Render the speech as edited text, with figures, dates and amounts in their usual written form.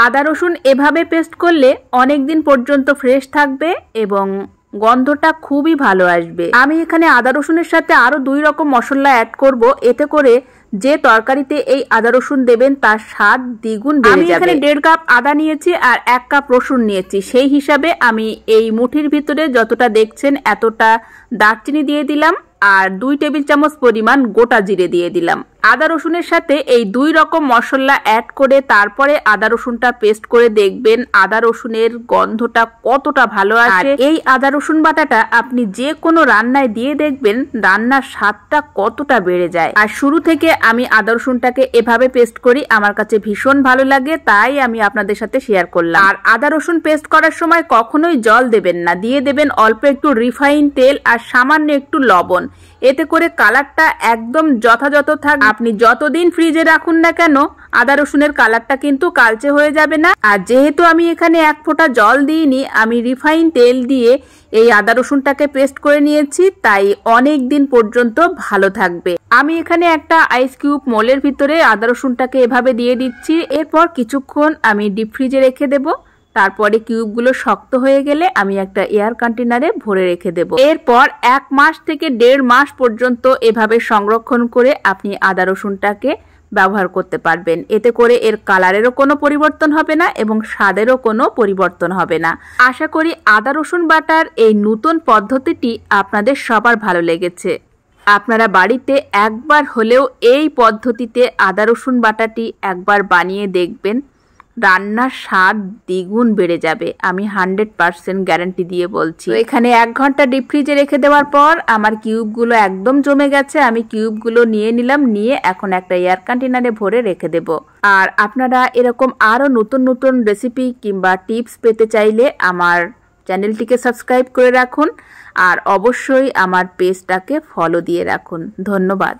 আদা রসুন এভাবে পেস্ট করলে অনেক দিন পর্যন্ত ফ্রেশ থাকবে এবং গন্ধটা খুবই ভালো আসবে। আমি এখানে আদা রসুনের সাথে আরো 2 রকম মশলা অ্যাড করব, এতে করে যে তরকারিতে এই আদা রসুন দেবেন তার স্বাদ দ্বিগুণ বেড়ে যাবে। আমি এখানে 1.5 কাপ আদা নিয়েছি আর 1 কাপ রসুন নিয়েছি, সেই হিসাবে আমি এই মুঠির ভিতরে যতটা দেখছেন এতটা দারচিনি দিয়ে দিলাম আর 2 টেবিল চামচ পরিমাণ গোটা জিরে দিয়ে দিলাম। আদা রসুনের সাথে এই 2 রকম মশলা অ্যাড করে তারপরে আদা রসুনটা পেস্ট করে দেখবেন আদা রসুনের গন্ধটা কতটা ভালো আসে। এই আদা রসুন বাটাটা আপনি যে কোনো রান্নায় দিয়ে দেখবেন রান্নার স্বাদটা কতটা বেড়ে যায়। আর শুরু থেকে আমি আদা রসুনটাকে এভাবে পেস্ট করি, আমার কাছে ভীষণ ভালো লাগে, তাই আমি আপনাদের সাথে শেয়ার করলাম। আর আদা রসুন পেস্ট করার সময় কখনোই জল দেবেন না, দিয়ে দেবেন অল্প একটু রিফাইন তেল আর সামান্য একটু লবণ, এতে করে কালারটা একদম যথাযথ থাকবে। আপনি যতদিন ফ্রিজে রাখুন না কেন আদা রসুনের কালারটা কিন্তু কালচে হয়ে যাবে না। আর যেহেতু আমি এখানে 1 ফোঁটা জল দিইনি, আমি রিফাইন তেল দিয়ে এই আদা রসুনটাকে পেস্ট করে নিয়েছি, তাই অনেক দিন পর্যন্ত ভালো থাকবে। আমি এখানে একটা আইস কিউব মোলের ভিতরে আদা রসুনটাকে এভাবে দিয়ে দিচ্ছি, এরপর কিছুক্ষণ আমি ডিপ ফ্রিজে রেখে দেবো। তারপরে কিউবগুলো শক্ত হয়ে গেলে আমি একটা এয়ার কন্টেনারে ভরে রেখে দেব। এরপর 1 মাস থেকে 1.5 মাস পর্যন্ত এভাবে সংরক্ষণ করে আপনি আদা রসুনটাকে ব্যবহার করতে পারবেন। এতে করে এর কালারেরও কোনো পরিবর্তন হবে না এবং স্বাদেরও কোনো পরিবর্তন হবে না। আশা করি আদা রসুন বাটার এই নতুন পদ্ধতিটি আপনাদের সবার ভালো লেগেছে। আপনারা বাড়িতে একবার হলেও এই পদ্ধতিতে আদা রসুন বাটাটি একবার বানিয়ে দেখবেন, রান্নার স্বাদ দ্বিগুণ বেড়ে যাবে, আমি 100% গ্যারান্টি দিয়ে বলছি। এখানে 1 ঘন্টা ডিপ ফ্রিজে রেখে দেওয়ার পর আমার কিউবগুলো একদম জমে গেছে। আমি কিউবগুলো নিয়ে নিলাম, নিয়ে এখন একটা এয়ার কন্টেনারে ভরে রেখে দেব। আর আপনারা এরকম আরো নতুন নতুন রেসিপি কিংবা টিপস পেতে চাইলে আমার চ্যানেলটিকে সাবস্ক্রাইব করে রাখুন আর অবশ্যই আমার পেজটাকে ফলো দিয়ে রাখুন। ধন্যবাদ।